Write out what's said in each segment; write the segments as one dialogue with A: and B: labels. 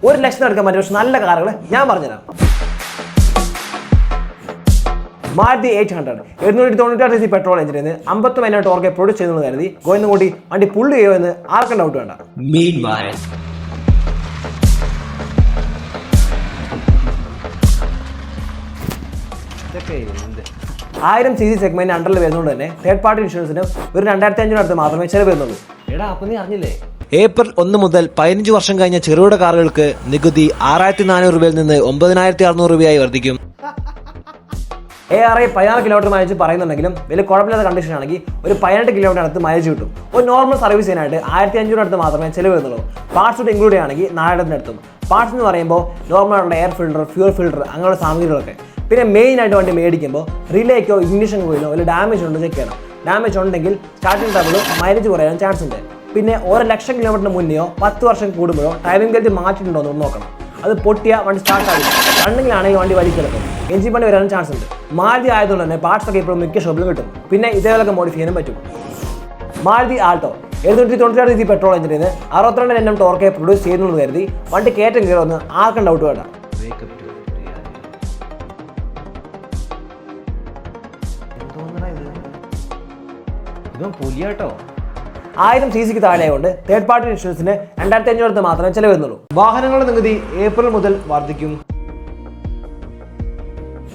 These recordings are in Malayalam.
A: 1 ലക്ഷം എടുക്കാൻ പറ്റും. പക്ഷെ നല്ല കാറുകൾ ഞാൻ പറഞ്ഞുതരാം. മാരുതി 800 296cc പെട്രോൾ എഞ്ചിനിൽ 50 ടോർക്ക് പ്രൊഡ്യൂസ് ചെയ്യുന്നത് കരുതി ഗോവിന്ദൻ കൂടി വണ്ടി പുള്ളി ചെയ്യുമോ എന്ന് ആർക്കും ഡൗട്ട് വേണ്ട. 1000cc സെഗ്മെന്റ് അണ്ടറിൽ വരുന്നതുകൊണ്ട് തന്നെ തേർഡ് പാർട്ടി ഇൻഷുറൻസിന് ഒരു 2500 അടുത്ത് മാത്രമേ ചെലവ് വരുന്നുള്ളൂ. എടാ അപ്പൊ നീ അറിഞ്ഞില്ലേ?
B: ഏപ്രിൽ 1 മുതൽ 15 വർഷം കഴിഞ്ഞ ചെറുകിട കാറുകൾക്ക് നികുതി 6400 രൂപയിൽ നിന്ന് 9600 രൂപയായി വർദ്ധിക്കും.
A: ARI 16 കിലോമീറ്റർ മൈലേജ് പറയുന്നുണ്ടെങ്കിലും വലിയ കുഴപ്പമില്ലാത്ത കണ്ടീഷൻ ആണെങ്കിൽ ഒരു 18 കിലോമീറ്റർ അടുത്ത് മൈലേജ് കിട്ടും. ഒരു നോർമൽ സർവീസിനായിട്ട് 1500 അടുത്ത് മാത്രമേ ചെലവ് വരുന്നുള്ളൂ. പാർട്സ് ഇൻക്ലൂഡ് ആണെങ്കിൽ 4000 അടുത്തും. പാർട്സ് എന്ന് പറയുമ്പോൾ നോർമൽ ആയിട്ടുള്ള എയർ ഫിൽറ്റർ, ഫ്യൂൽ ഫിൽറ്റർ അങ്ങനെയുള്ള സാമഗ്രികളൊക്കെ. പിന്നെ മെയിൻ ആയിട്ട് വണ്ടി മേടിക്കുമ്പോൾ റിലേക്കോ ഇഗ്നിഷൻ കോയിലോ വലിയ ഡാമേജ് ഉണ്ടോ ചെക്ക് ചെയ്യണം. ഡാമേജ് ഉണ്ടെങ്കിൽ സ്റ്റാർട്ടിംഗ് ട്രബിൾ മൈലേജ് കുറയാൻ ചാൻസ് ഉണ്ട്. പിന്നെ 1 ലക്ഷം കിലോമീറ്ററിന് മുന്നെയോ 10 വർഷം കൂടുമ്പോഴോ ടൈമിംഗ് ബെൽറ്റ് മാറ്റിയിട്ടുണ്ടോ എന്ന് നോക്കണം. അത് പൊട്ടിയ വണ്ടി സ്റ്റാർട്ട് ആകില്ല. റണ്ണിങ്ങിലാണെങ്കിൽ വണ്ടി വലിച്ചെടുക്കും. എഞ്ചിൻ പണി വരാനും ചാൻസ് ഉണ്ട്. മാരുതി ആയതുകൊണ്ട് തന്നെ പാർട്സ് ഒക്കെ ഇപ്പോഴും മിക്ക ഷോപ്പിലും കിട്ടും. പിന്നെ ഇതേപോലൊക്കെ മോഡിഫൈ ചെയ്യാനും പറ്റും. മാരുതി ആൾട്ടോ 796cc പെട്രോൾ എഞ്ചിനിൽ 62 Nm ടോർക്ക് പ്രൊഡ്യൂസ് ചെയ്യുന്നത് കരുതി വണ്ടി കയറ്റം കയറുമെന്ന് ആർക്കും ഡൗട്ട് വേണ്ട. 1000cc താഴെയുണ്ട് തേർഡ് പാർട്ടി ഇൻഷുറൻസിന് 2500 അടുത്ത് മാത്രമേ ചെലവ് വരുന്നുള്ളൂ. വാഹനങ്ങളുടെ നികുതി ഏപ്രിൽ മുതൽ വർദ്ധിക്കും.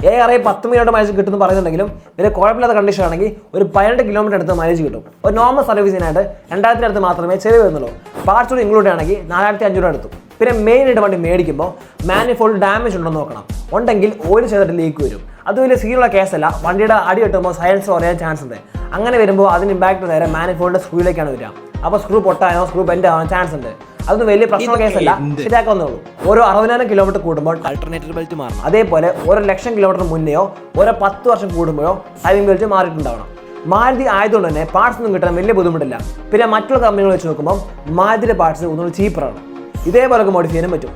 A: ARI 10 മിനിറ്റ് മൈലേജ് കിട്ടുമെന്ന് പറയുന്നുണ്ടെങ്കിലും വലിയ കുഴപ്പമില്ലാത്ത കണ്ടീഷൻ ആണെങ്കിൽ ഒരു 18 കിലോമീറ്റർ അടുത്ത് മൈലേജ് കിട്ടും. ഒരു നോർമൽ സർവീസിനായിട്ട് 2000 അടുത്ത് മാത്രമേ ചെലവ് വരുന്നുള്ളൂ. പാർട്സ് കൂടി ഇൻക്ലൂഡ് ആണെങ്കിൽ 4500 അടുത്തും. പിന്നെ മെയിൻ ആയിട്ട് വണ്ടി മേടിക്കുമ്പോൾ മാനിഫോൾഡ് ഡാമേജ് ഉണ്ടോ എന്ന് നോക്കണം. ഉണ്ടെങ്കിൽ ഓയിൽ ചെയ്തിട്ട് ലീക്ക് വരും. അത് വലിയ സീനുള്ള കേസല്ല. വണ്ടിയുടെ അടി കിട്ടുമ്പോൾ സയൻസ് പറയാൻ ചാൻസ് ഉണ്ട്. അങ്ങനെ വരുമ്പോൾ അതിന് ഇമ്പാക്ട് നേരെ മാനിഫോൾഡ് സ്ക്രൂയിലേക്കാണ് വരിക. അപ്പോൾ സ്ക്രൂ പൊട്ടാനോ സ്ക്രൂ ബെൻഡ് ആവാൻ ചാൻസ് ഉണ്ട്. അതൊന്നും വലിയ പ്രശ്നമുള്ള കേസല്ല, ശരിയാക്കാവുന്നുള്ളൂ. ഓരോ 60,000 കിലോമീറ്റർ കൂടുമ്പോൾ
B: അൾട്ടർനേറ്റീവ് ബെൽറ്റ് മാറണം.
A: അതേപോലെ 1 ലക്ഷം കിലോമീറ്റർ മുന്നെയോ 10 വർഷം കൂടുമ്പോഴോ ടൈമിംഗ് ബെൽറ്റ് മാറിയിട്ടുണ്ടാവണം. മാരുതി ആയതുകൊണ്ട് തന്നെ പാർട്സ് ഒന്നും കിട്ടാൻ വലിയ ബുദ്ധിമുട്ടില്ല. പിന്നെ മറ്റുള്ള കമ്പനികൾ വെച്ച് നോക്കുമ്പോൾ മാരുതിയുടെ പാർട്സ് ഒന്നുകൂടി ചീപ്പറാണ്. ഇതേപോലൊക്കെ മോഡിഫൈ ചെയ്യാനും പറ്റും.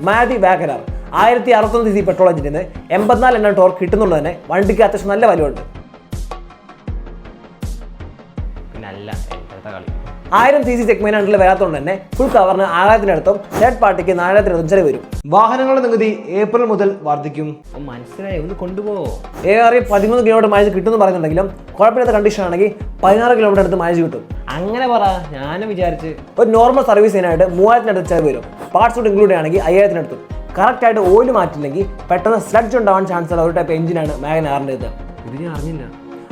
A: മാരുതി വാഗനർ 1061cc പെട്രോൾ എഞ്ചിനിൽ 84 Nm ടോർക്ക് കിട്ടുന്നുള്ളത് തന്നെ വണ്ടിക്ക് അത്യാവശ്യം നല്ല വിലയുണ്ട്. 1000cc സെഗ്മെന്റ് അണ്ടറിൽ വരാത്തതുകൊണ്ട് തന്നെ ഫുൾ കവറിന് 6000 അടുത്തും തേർഡ് പാർട്ടിക്ക് 4000 അടുത്തും ചെലവ് വരും. വാഹനങ്ങളുടെ നികുതി ഏപ്രിൽ മുതൽ വർദ്ധിക്കും.
B: മനസ്സിലായി, ഒന്ന് കൊണ്ടുപോകോ.
A: ARI 13 കിലോമീറ്റർ മൈലേജ് കിട്ടുമെന്ന് പറയുന്നുണ്ടെങ്കിലും കുഴപ്പമില്ലാത്ത കണ്ടീഷൻ ആണെങ്കിൽ 16 കിലോമീറ്റർ അടുത്ത് മൈലേജ് കിട്ടും.
B: അങ്ങനെ പറ, ഞാനും വിചാരിച്ച്
A: ഒരു നോർമൽ സർവീസിനായിട്ട് 3000 അടുത്ത് ചെലവ് വരും. പാർട്സ് കൂടി ഇൻക്ലൂഡ് ആണെങ്കിൽ 5000 അടുത്തും. കറക്റ്റ് ആയിട്ട് ഓയിൽ മാറ്റില്ലെങ്കിൽ പെട്ടെന്ന് സ്ലഡ്ജ് ഉണ്ടാവാൻ ചാൻസ് ഉള്ള ഒരു ടൈപ്പ് എഞ്ചിനാണ് വാഗനറിൻ്റെ.
B: ഇത് ഞാൻ അറിഞ്ഞില്ല.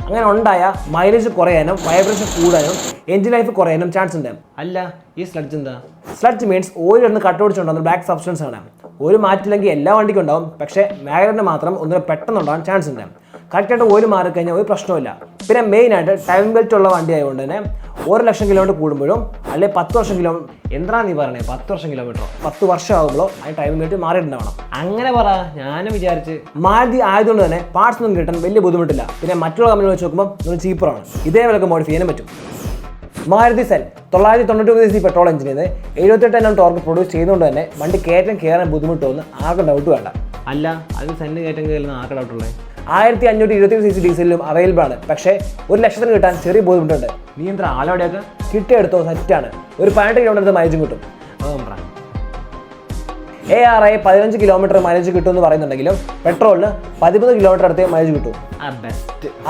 A: അങ്ങനെ ഉണ്ടായ മൈലേജ് കുറയാനും വൈബ്രേഷൻ കൂടാനും എഞ്ചിൻ ലൈഫ് കുറയാനും ചാൻസ് ഉണ്ട്.
B: അല്ല, ഈ സ്ലഡ്ജ് എന്താ?
A: സ്ലഡ്ജ് മീൻസ് ഓയിൽ ഒന്ന് കട്ടുപിടിച്ചുണ്ടാകുന്ന ബ്ലാക്ക് സബ്സ്റ്റൻസ് ആണ്. ഓയിൽ മാറ്റില്ലെങ്കിൽ എല്ലാ വണ്ടിക്കും ഉണ്ടാവും. പക്ഷേ വാഗനറിന് മാത്രം ഒന്നിനും പെട്ടെന്ന് ഉണ്ടാകാൻ ചാൻസ് ഉണ്ട്. കറക്റ്റായിട്ട് ഓയിൽ മാറിക്കഴിഞ്ഞാൽ ഒരു പ്രശ്നമില്ല. പിന്നെ മെയിനായിട്ട് ടൈമിംഗ് ബെൽറ്റ് ഉള്ള വണ്ടി ആയതുകൊണ്ട് തന്നെ 1 ലക്ഷം കിലോമീറ്റർ കൂടുമ്പോഴും അല്ലെങ്കിൽ 10 വർഷം കിലോമീറ്റർ, എന്താ നീ പറയണേ, 10 വർഷം കിലോമീറ്ററോ 10 വർഷം ആകുമ്പോഴോ അതിന് ടൈമിംഗ് ബെൽറ്റ് മാറിയിട്ടുണ്ടാവണം.
B: അങ്ങനെ പറ, ഞാനും വിചാരിച്ച്.
A: മാരുതി ആയതുകൊണ്ട് തന്നെ പാർട്സ് ഒന്നും കിട്ടാൻ വലിയ ബുദ്ധിമുട്ടില്ല. പിന്നെ മറ്റുള്ള കമ്പനികൾ വെച്ച് നോക്കുമ്പോൾ ഒന്ന് ചീപ്പറാണ്. ഇതേപോലൊക്കെ മോഡിഫൈ ചെയ്യാനും പറ്റും. മാരുതി സെൻ 992cc പെട്രോൾ എഞ്ചിനിൽ 78 Nm ടോർക്ക് പ്രൊഡ്യൂസ് ചെയ്യുന്നതുകൊണ്ട് തന്നെ വണ്ടി കയറ്റം കയറാൻ ബുദ്ധിമുട്ടുമെന്ന് ആർക്കും ഡൗട്ട് വേണ്ട.
B: അല്ല, അത് സെന്ന് കയറ്റം കയറുന്ന ആർക്കും ഡൗട്ടുള്ളത്.
A: 1527cc ഡീസലിലും അവൈലബിൾ ആണ്. പക്ഷേ 1 ലക്ഷത്തിന് കിട്ടാൻ ചെറിയ ബുദ്ധിമുട്ടുണ്ട്.
B: നീ എന്താ ആലോടെയൊക്കെ
A: കിട്ടിയെടുത്തോ, സെറ്റാണ്. ഒരു 18 കിലോമീറ്റർ മൈലേജ് കിട്ടും. ARI 15 കിലോമീറ്റർ മൈലേജ് കിട്ടുമെന്ന് പറയുന്നുണ്ടെങ്കിലും പെട്രോളിന് 13 കിലോമീറ്റർ അടുത്തേ മൈലേജ് കിട്ടും.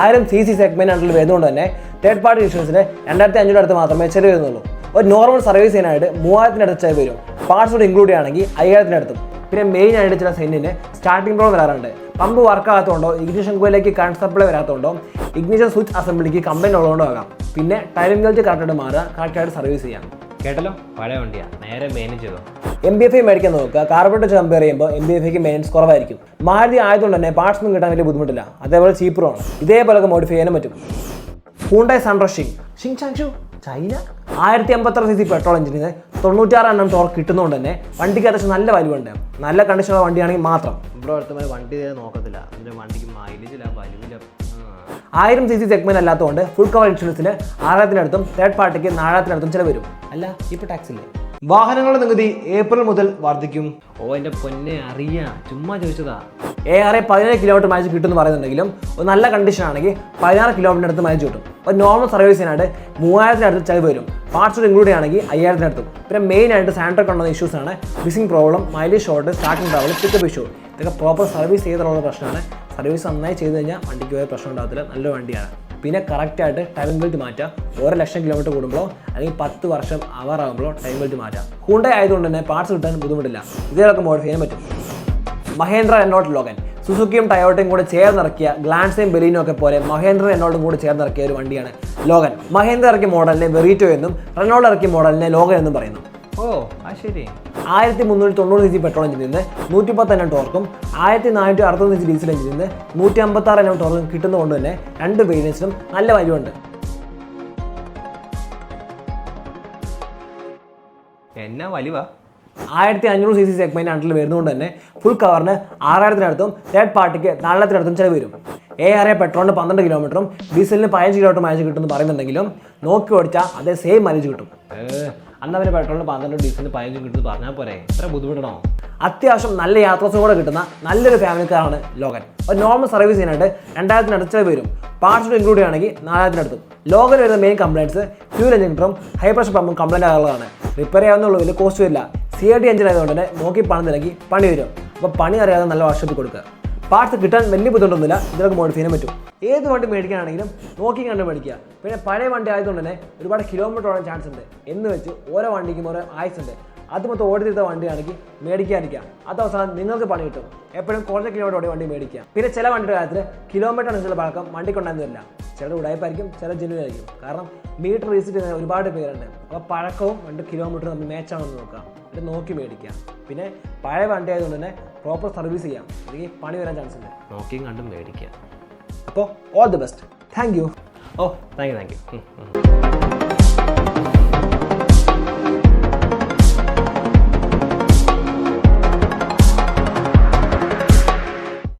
A: 1000cc സെഗ്മെന്റ് അണ്ടറിൽ വരുന്നതുകൊണ്ട് തന്നെ തേർഡ് പാർട്ടി ഇൻഷുറൻസിന് 2500 അടുത്ത് മാത്രമേ ചെലവ് വരുന്നുള്ളൂ. ഒരു നോർമൽ സർവീസിനായിട്ട് 3000 അടുത്ത് ചെലവ് വരും. പാർട്സ് കൂടി ഇൻക്ലൂഡ് ആണെങ്കിൽ 5000 അടുത്തും. പിന്നെ മെയിൻ ആയിട്ട് ചില സെന്നിന് സ്റ്റാർട്ടിംഗ് പ്രോബ്ലം വരാറുണ്ട്. പമ്പ് വർക്ക് ആകാത്തതുകൊണ്ടോ ഇഗ്നിഷൻ കോയിലേക്ക് കറണ്ട് സപ്ലൈ വരാത്തതുകൊണ്ടോ ഇഗ്നിഷൻ സ്വിച്ച് അസംബ്ലിക്ക് കംപ്ലൈൻറ്റ് ഉള്ളതുകൊണ്ടോ ആകാം. പിന്നെ ടൈമിംഗ് ബെൽറ്റ് കറക്റ്റായിട്ട് മാറുക, കറക്റ്റായിട്ട് സർവീസ് ചെയ്യാം.
B: കേട്ടല്ലോ, പഴയ വണ്ടിയാണ്, നേരെ മെയിനും ചെയ്തോ.
A: MBFI മേടിക്കാൻ നോക്കുക. കാർബറേറ്റ് വെച്ച് കമ്പയർ ചെയ്യുമ്പോൾ MBFIക്ക് മെയിൻസ് കുറവായിരിക്കും. മാരുതി ആയതുകൊണ്ട് തന്നെ പാർട്സ് ഒന്നും കിട്ടാൻ വലിയ ബുദ്ധിമുട്ടില്ല. അതേപോലെ ചീപ്പറുമാണ്. ഇതേപോലൊക്കെ മോഡിഫൈ ചെയ്യാനും പറ്റും. ഹ്യുണ്ടായ് സൺറഷ് ചൈന 1056cc പെട്രോൾ എഞ്ചിനിന് 96 Nm ടോർക്ക് കിട്ടുന്നതുകൊണ്ട് തന്നെ വണ്ടിക്ക് അത്യാവശ്യം നല്ല വാല്യൂ ഉണ്ട്. നല്ല കണ്ടീഷനുള്ള വണ്ടിയാണെങ്കിൽ മാത്രം.
B: ഇവിടെ അടുത്ത വണ്ടി നോക്കത്തില്ല, എൻ്റെ വണ്ടിക്ക് മൈലേജില്ല, വാല്യൂല്ല.
A: 1000cc സെഗ്മെന്റ് അല്ലാത്തതുകൊണ്ട് ഫുൾ കവർ ഇൻഷുറൻസിന് 6000 അടുത്തും തേർഡ് പാർട്ടിക്ക് 4000 അടുത്തും ചില വരും.
B: അല്ല, ഇപ്പോൾ ടാക്സ് ഇല്ലേ?
A: വാഹനങ്ങളുടെ നികുതി ഏപ്രിൽ മുതൽ വർദ്ധിക്കും.
B: ഓ, എൻ്റെ പൊന്നെ, അറിയാം, ചുമ്മാ ചോദിച്ചതാ.
A: ARI 17 കിലോമീറ്റർ മൈലേജ് കിട്ടുമെന്ന് പറയുന്നുണ്ടെങ്കിലും ഒരു നല്ല കണ്ടീഷൻ ആണെങ്കിൽ 16 കിലോമീറ്റർ അടുത്ത് മൈലേജ് കിട്ടും. ഒരു നോർമൽ സർവീസിനായിട്ട് 3000 അടുത്ത് ചിലവ് വരും. പാർട്സ് ഇൻക്ലൂഡ് ചെയ്യുകയാണെങ്കിൽ 5000 അടുത്തും. പിന്നെ മെയിനായിട്ട് സാനിറ്ററി കൊണ്ടുവന്ന ഇഷ്യൂസാണ് missing problem, mileage short, starting travel, pickup issue. ഇതൊക്കെ പ്രോപ്പർ സർവീസ് ചെയ്തിട്ടുള്ള പ്രശ്നമാണ്. സർവീസ് നന്നായി ചെയ്ത് കഴിഞ്ഞാൽ വണ്ടിക്ക് ഒരു പ്രശ്നം ഉണ്ടാകത്തില്ല, നല്ല വണ്ടിയാണ്. പിന്നെ കറക്റ്റായിട്ട് ടൈം ബെൽറ്റ് മാറ്റുക. 1,00,000 കിലോമീറ്റർ കൂടുമ്പോൾ അല്ലെങ്കിൽ 10 വർഷം ആവാറാകുമ്പോൾ ടൈം ബെൽറ്റ് മാറ്റുക. ഹുണ്ടായി ആയതുകൊണ്ട് തന്നെ പാർട്സ് കിട്ടാൻ ബുദ്ധിമുട്ടില്ല. ഇതിലൊക്കെ മോഡിഫൈ ചെയ്യാൻ പറ്റും. മഹേന്ദ്ര റെനോൾട്ട് ലോഗൻ സുസുക്കിയും ടയോട്ടയും കൂടെ ചേർന്നിറക്കിയ ഗ്ലാൻസയും ബെലീനോ ഒക്കെ പോലെ മഹേന്ദ്ര റെനോൾട്ടും കൂടെ ചേർന്നിറക്കിയ ഒരു വണ്ടിയാണ് ലോഗൻ. മഹേന്ദ്ര ഇറക്കിയ മോഡലിനെ വെറീറ്റോ എന്നും റെനോൾട്ട് ഇറക്കിയ മോഡലിനെ ലോഗൻ എന്നും പറയുന്നു.
B: ഓ ആ ശരി.
A: 1390 cc പെട്രോൾ എഞ്ചിനിൽ നിന്ന് 110 Nm ടോർക്കും 1460 cc ഡീസൽ എഞ്ചിനിൽ നിന്ന് 156 Nm ടോർക്കും കിട്ടുന്നതുകൊണ്ട് തന്നെ രണ്ട് വേരിയൻസിനും നല്ല വാല്യുണ്ട്.
B: എന്നാ വലിവാ.
A: 1500 cc സെഗ്മെന്റ് അണ്ടിൽ വരുന്നതുകൊണ്ട് തന്നെ ഫുൾ കവറിന് 6000-അടുത്തും തേർഡ് പാർട്ടിക്ക് 4000-അടുത്തും ചിലവ് വരും. ARA പെട്രോളിന് 12 കിലോമീറ്ററും ഡീസലിന് 15 കിലോമീറ്റർ മൈലേജ് കിട്ടുമെന്ന് പറയുന്നുണ്ടെങ്കിലും നോക്കി ഓടിച്ചാൽ അതേ സെയിം മൈലേജ് കിട്ടും.
B: അന്ന് അവന് പെട്രോളിന് 12 ഡീസലിന് 15 കിട്ടുമെന്ന് പറഞ്ഞാൽ പോരെ, ഇത്ര ബുദ്ധിമുട്ടണോ?
A: അത്യാവശ്യം നല്ല യാത്രാസുഖം കിട്ടുന്ന നല്ലൊരു ഫാമിലി കാറാണ് ലോഗൻ. ഒരു നോർമൽ സർവീസ് ചെയ്യാനായിട്ട് 2000 അടുത്ത് ചിലവ് വരും. പാർട്സ് ഇൻക്ലൂഡ് ചെയ്യുകയാണെങ്കിൽ 4000 അടുത്തും. ലോഗൻ വരുന്ന മെയിൻ കംപ്ലൈൻറ്റ്സ് ഫ്യൂൽ ഇഞ്ചക്ടറും ഹൈ പ്രഷർ പമ്പും കംപ്ലൈൻറ്റ് ആകാനുള്ളതാണ്. റിപ്പയർ ചെയ്യാവുന്നുള്ള വലിയ കോസ്റ്റ് വരില്ല. CRT എഞ്ചിൻ ആയതുകൊണ്ട് തന്നെ നോക്കി പണം നിലക്കി പണി വരും. അപ്പോൾ പണി അറിയാതെ നല്ല വർഷത്തിൽ കൊടുക്കുക. പാർട്സ് കിട്ടാൻ വലിയ ബുദ്ധിമുട്ടൊന്നുമില്ല. ഇതിലൊക്കെ മോഡിഫൈ ചെയ്യാൻ പറ്റും. ഏത് വണ്ടി മേടിക്കുകയാണെങ്കിലും നോക്കി കണ്ട് മേടിക്കുക. പിന്നെ പഴയ വണ്ടി ആയതുകൊണ്ട് തന്നെ ഒരുപാട് കിലോമീറ്റർ ഓടാൻ ചാൻസ് ഉണ്ട്. എന്ന് വെച്ച് ഓരോ വണ്ടിക്കും ഓരോ ആയുസ് ഉണ്ട്. അത് മൊത്തം ഓടിത്തിരുത്ത വണ്ടിയാണെങ്കിൽ മേടിക്കാതിരിക്കുക. അത് അവസാനം നിങ്ങൾക്ക് പണി കിട്ടും. എപ്പോഴും കുറച്ച് കിലോമീറ്റർ ഓടിയ വണ്ടി മേടിക്കുക. പിന്നെ ചില വണ്ടിയുടെ കാര്യത്തിൽ കിലോമീറ്റർ അനുസരിച്ചുള്ള പഴക്കം വണ്ടിക്കുണ്ടായിരുന്നില്ല. ചിലർ ഉടായ്പായിരിക്കും, ചില ജെന്യുവൻ ആയിരിക്കും. കാരണം മീറ്റർ വിസിറ്റ് ചെയ്യുന്ന ഒരുപാട് പേരുണ്ട്. അപ്പോൾ പഴക്കവും വണ്ടി കിലോമീറ്റർ നമ്മൾ മാച്ചാണെന്ന് നോക്കാം. ഇത് നോക്കി മേടിക്കുക. പിന്നെ പഴയ വണ്ടി ആയതുകൊണ്ട് തന്നെ പ്രോപ്പർ സർവീസ് ചെയ്യാം. അല്ലെങ്കിൽ പണി വരാൻ ചാൻസ് ഉണ്ട്.
B: നോക്കിയും കണ്ടും മേടിക്കുക.
A: അപ്പോൾ all the best. Thank you.
B: Oh thank U.